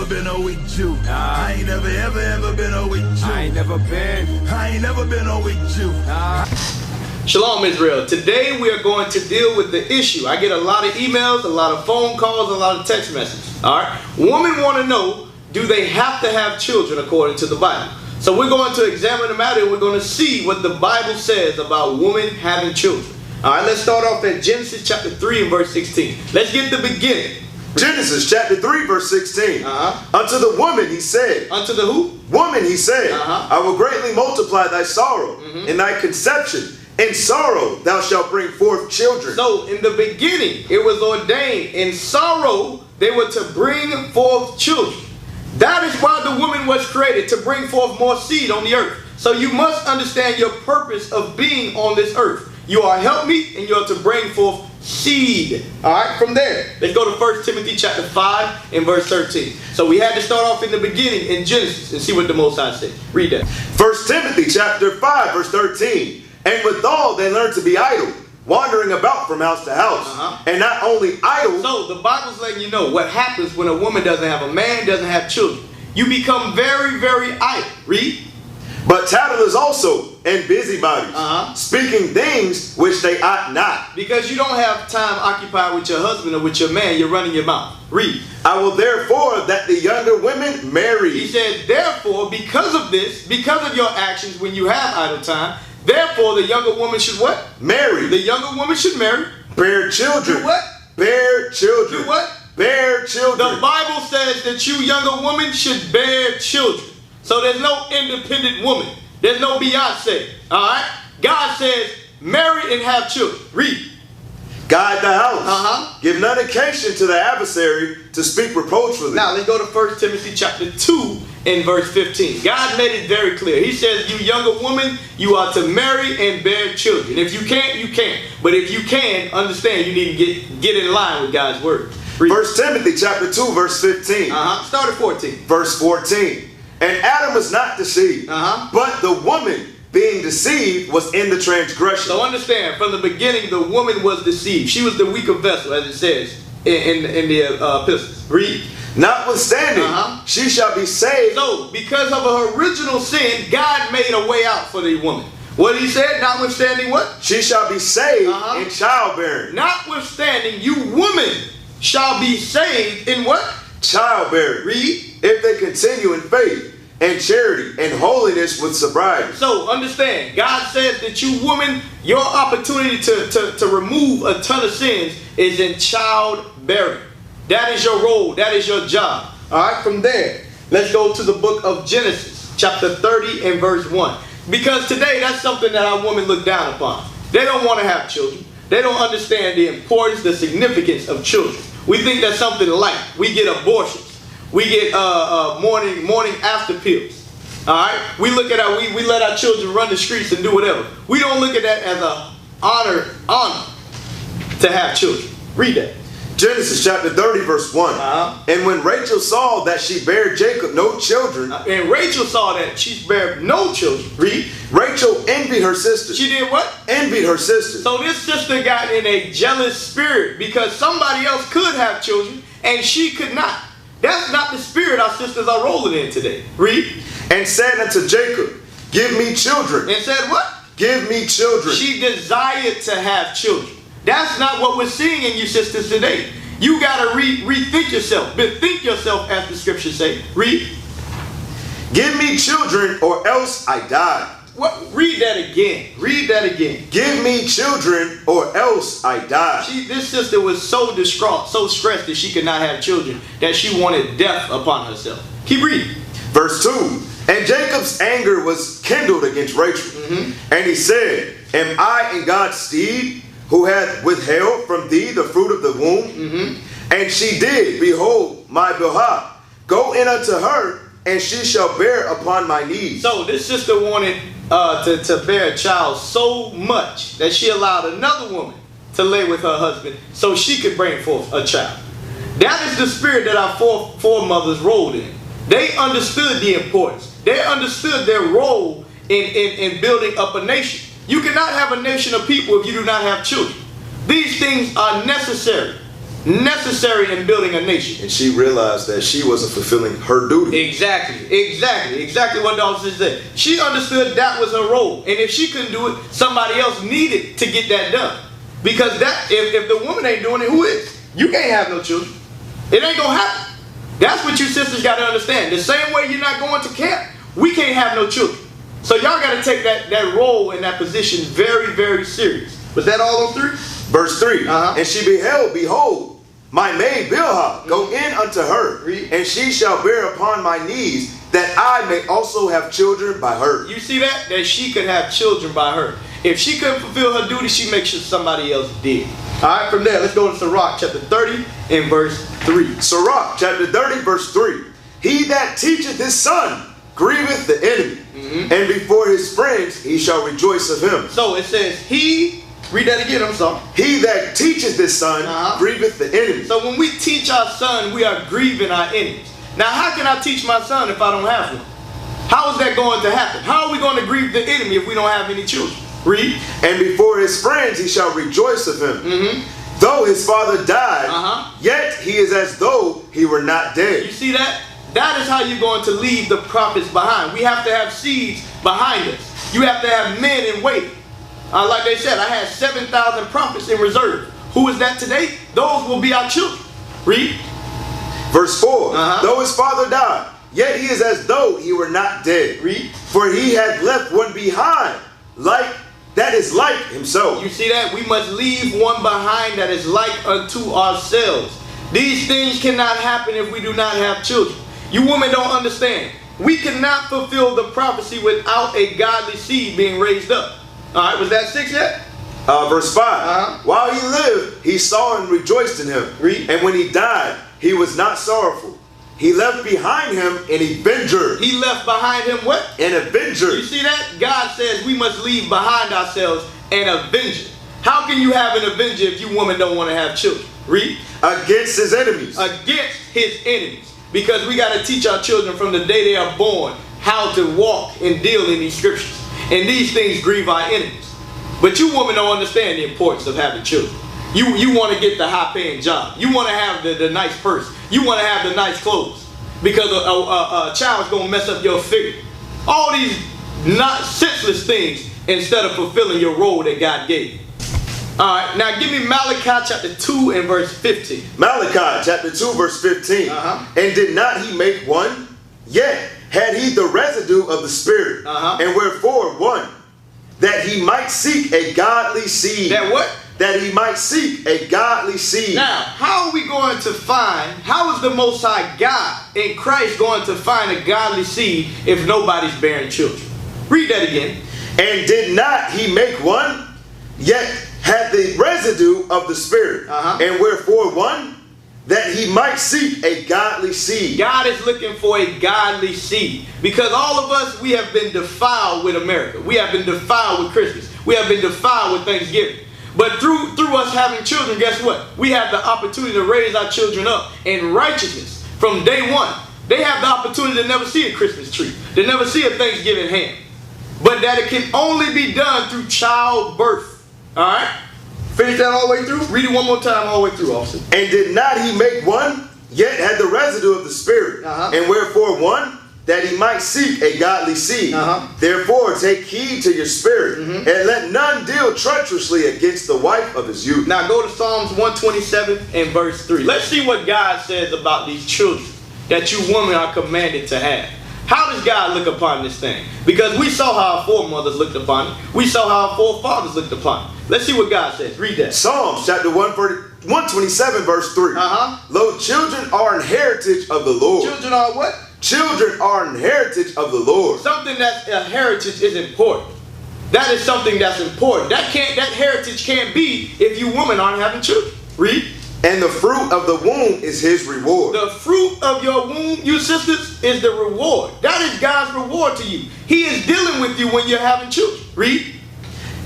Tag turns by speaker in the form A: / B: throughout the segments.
A: been a weak Jew. I ain't never ever been a weak Jew. I ain't never been a weak Jew.
B: Shalom Israel. Today we are going to deal with the issue. I get a lot of emails, a lot of phone calls, a lot of text messages. Alright? Women want to know, do they have to have children according to the Bible? So we're going to examine the matter and we're going to see what the Bible says about women having children. Alright, let's start off at Genesis chapter 3 and verse 16. Let's get the beginning.
C: Genesis chapter 3 verse 16. Unto the woman he said.
B: Unto the who?
C: Woman he said. I will greatly multiply thy sorrow in thy conception. In sorrow thou shalt bring forth children.
B: So in the beginning it was ordained, in sorrow they were to bring forth children. That is why the woman was created, to bring forth more seed on the earth. So you must understand your purpose of being on this earth. You are helpmeet and you are to bring forth seed. Alright, from there, let's go to 1 Timothy chapter 5 and verse 13. So we had to start off in the beginning in Genesis and see what the Most High said. Read that.
C: 1 Timothy chapter 5 verse 13. And withal they learn to be idle, wandering about from house to house. And not only idle.
B: So the Bible's letting you know what happens when a woman doesn't have a man, doesn't have children. You become very, very idle. Read.
C: But tattlers also, and busybodies, speaking things which they ought not.
B: Because you don't have time occupied with your husband or with your man, you're running your mouth. Read.
C: I will therefore that the younger women marry.
B: He said, therefore, because of this, because of your actions when you have idle time, therefore the younger woman should what?
C: Marry.
B: The younger woman should marry.
C: Bear children.
B: Do what?
C: Bear children.
B: Do what?
C: Bear children.
B: The Bible says that you younger women should bear children. So there's no independent woman. There's no Beyonce. Alright? God says, marry and have children. Read.
C: Guide the house. Give none occasion to the adversary to speak reproachfully.
B: Now let's go to 1 Timothy chapter 2 and verse 15. God made it very clear. He says, you younger woman, you are to marry and bear children. If you can't, you can't. But if you can, understand you need to get in line with God's word. Read.
C: 1 Timothy chapter 2 verse 15.
B: Start at 14.
C: Verse 14. And Adam was not deceived, but the woman being deceived was in the transgression.
B: So understand, from the beginning the woman was deceived. She was the weaker vessel, as it says in the epistles. Read.
C: Notwithstanding, she shall be saved.
B: So, because of her original sin, God made a way out for the woman. What he said? Notwithstanding what?
C: She shall be saved in childbearing.
B: Notwithstanding, you woman shall be saved in what?
C: Childbearing.
B: Read.
C: If they continue in faith and charity and holiness with sobriety.
B: So understand, God says that you woman, your opportunity to remove a ton of sins is in childbearing. That is your role. That is your job. Alright, from there, let's go to the book of Genesis, chapter 30 and verse 1. Because today, that's something that our women look down upon. They don't want to have children. They don't understand the importance, the significance of children. We think that's something light. We get abortions. We get morning after pills. Alright? We look at we let our children run the streets and do whatever. We don't look at that as an honor to have children. Read that.
C: Genesis chapter 30 verse 1. And when Rachel saw that she bare Jacob no children.
B: And Rachel saw that she bare no children. Read.
C: Rachel envied her sister.
B: She did what?
C: Envied her sister.
B: So this sister got in a jealous spirit because somebody else could have children and she could not. That's not the spirit our sisters are rolling in today. Read.
C: And said unto Jacob, give me children.
B: And said what?
C: Give me children.
B: She desired to have children. That's not what we're seeing in you sisters today. You got to rethink yourself. Bethink yourself, as the scriptures say. Read.
C: Give me children or else I die.
B: What? Read that again. Read that again.
C: Give me children or else I die.
B: This sister was so distraught, so stressed that she could not have children, that she wanted death upon herself. Keep reading.
C: Verse 2. And Jacob's anger was kindled against Rachel. And he said, am I in God's stead, who hath withheld from thee the fruit of the womb? And she did, behold, my Bilhah. Go in unto her, and she shall bear upon my knees.
B: So this sister wanted to bear a child so much that she allowed another woman to lay with her husband so she could bring forth a child. That is the spirit that our foremothers rolled in. They understood the importance. They understood their role in building up a nation. You cannot have a nation of people if you do not have children. These things are necessary. necessary in building a nation.
C: And she realized that she wasn't fulfilling her duty.
B: Exactly what the officer said. She understood that was her role. And if she couldn't do it, somebody else needed to get that done. Because that, if the woman ain't doing it, who is? You can't have no children. It ain't going to happen. That's what you sisters got to understand. The same way you're not going to camp, we can't have no children. So y'all got to take that role and that position very, very serious. Was that all on 3?
C: Verse 3. And she beheld, behold, my maid Bilhah, go in unto her, and she shall bear upon my knees, that I may also have children by her.
B: You see that? That she could have children by her. If she couldn't fulfill her duty, she makes sure somebody else did. Alright, from there, let's go to Sirach chapter 30 and verse 3.
C: Sirach chapter 30 verse 3. He that teacheth his son grieveth the enemy, and before his friends he shall rejoice of him.
B: So it says, he, read that again, I'm sorry.
C: He that teacheth his son grieveth the enemy.
B: So when we teach our son, we are grieving our enemies. Now how can I teach my son if I don't have one? How is that going to happen? How are we going to grieve the enemy if we don't have any children? Read.
C: And before his friends he shall rejoice of him. Though his father died, yet he is as though he were not dead.
B: You see that? That is how you're going to leave the prophets behind. We have to have seeds behind us. You have to have men in waiting. Like they said, I had 7,000 prophets in reserve. Who is that today? Those will be our children. Read.
C: Verse 4. Though his father died, yet he is as though he were not dead.
B: Read.
C: For he had left one behind, that is like himself.
B: You see that? We must leave one behind that is like unto ourselves. These things cannot happen if we do not have children. You women don't understand. We cannot fulfill the prophecy without a godly seed being raised up. Alright, was that 6 yet?
C: Verse 5. While he lived, he saw and rejoiced in him.
B: Read.
C: And when he died, he was not sorrowful. He left behind him an avenger.
B: He left behind him what?
C: An avenger.
B: You see that? God says we must leave behind ourselves an avenger. How can you have an avenger if you women don't want to have children? Read.
C: Against his enemies.
B: Against his enemies. Because we got to teach our children from the day they are born how to walk and deal in these scriptures. And these things grieve our enemies. But you women don't understand the importance of having children. You want to get the high-paying job. You want to have the nice purse. You want to have the nice clothes. Because a child's going to mess up your figure. All these not senseless things instead of fulfilling your role that God gave you. Alright, now give me Malachi chapter 2 and verse 15.
C: Malachi chapter 2 verse 15. And did not he make one? Yet had he the residue of the Spirit. And wherefore one? That he might seek a godly seed.
B: That what?
C: That he might seek a godly seed.
B: Now, how are we going to find, how is the Most High God in Christ going to find a godly seed if nobody's bearing children? Read that again.
C: And did not he make one? Yet had the residue of the Spirit. And wherefore one? That he might seek a godly seed.
B: God is looking for a godly seed. Because all of us, we have been defiled with America. We have been defiled with Christmas. We have been defiled with Thanksgiving. But through us having children, guess what? We have the opportunity to raise our children up in righteousness from day one. They have the opportunity to never see a Christmas tree. To never see a Thanksgiving ham. But that it can only be done through childbirth. Alright? Finish that all the way through. Read it one more time all the way through, officer.
C: And did not he make one? Yet had the residue of the Spirit. And wherefore one? That he might seek a godly seed. Therefore take heed to your spirit, and let none deal treacherously against the wife of his youth.
B: Now go to Psalms 127 and verse 3. Let's see what God says about these children that you women are commanded to have. How does God look upon this thing? Because we saw how our foremothers looked upon it. We saw how our forefathers looked upon it. Let's see what God says. Read that.
C: Psalms chapter 127 verse 3. Lo, children are an heritage of the Lord.
B: Children are what?
C: Children are an heritage of the Lord.
B: Something that's a heritage is important. That is something that's important. That heritage can't be if you women aren't having children. Read.
C: And the fruit of the womb is his reward.
B: The fruit of your womb, you sisters, is the reward. That is God's reward to you. He is dealing with you when you're having children. Read.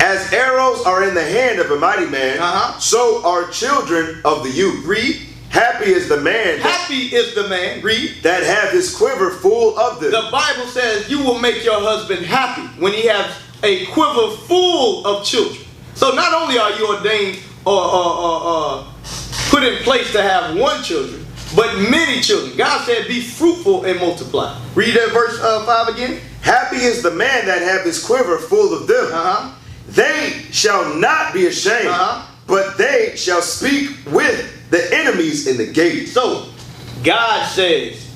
C: As arrows are in the hand of a mighty man, so are children of the youth.
B: Read.
C: Happy is the man.
B: Happy is the man. Read.
C: That have his quiver full of them.
B: The Bible says you will make your husband happy when he has a quiver full of children. So not only are you ordained or put put in place to have one children, but many children. God said, be fruitful and multiply. Read that verse 5 again.
C: Happy is the man that hath his quiver full of them. They shall not be ashamed, but they shall speak with the enemies in the gate.
B: So, God says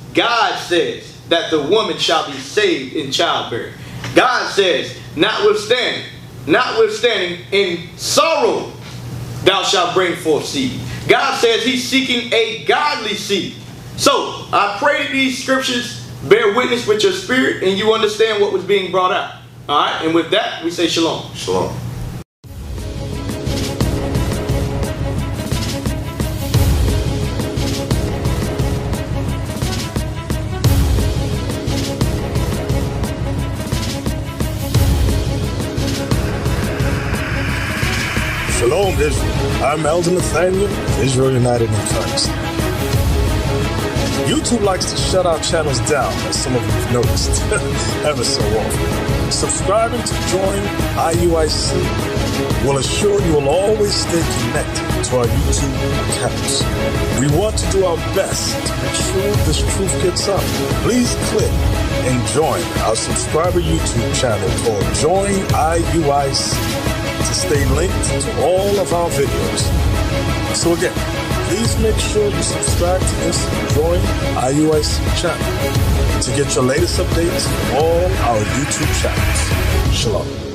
B: that the woman shall be saved in childbearing. God says, notwithstanding, in sorrow thou shalt bring forth seed. God says he's seeking a godly seed. So, I pray that these scriptures bear witness with your spirit and you understand what was being brought out. Alright, and with that, we say shalom.
C: Shalom.
D: Shalom, Israel. I'm Elder Nathaniel, Israel United in Christ. YouTube likes to shut our channels down, as some of you have noticed, ever so often. Subscribing to join IUIC will assure you will always stay connected to our YouTube accounts. We want to do our best to make sure this truth gets out. Please click and join our subscriber YouTube channel called Join IUIC to stay linked to all of our videos. So again, please make sure you subscribe to this Join IUIC channel to get your latest updates from all our YouTube channels. Shalom.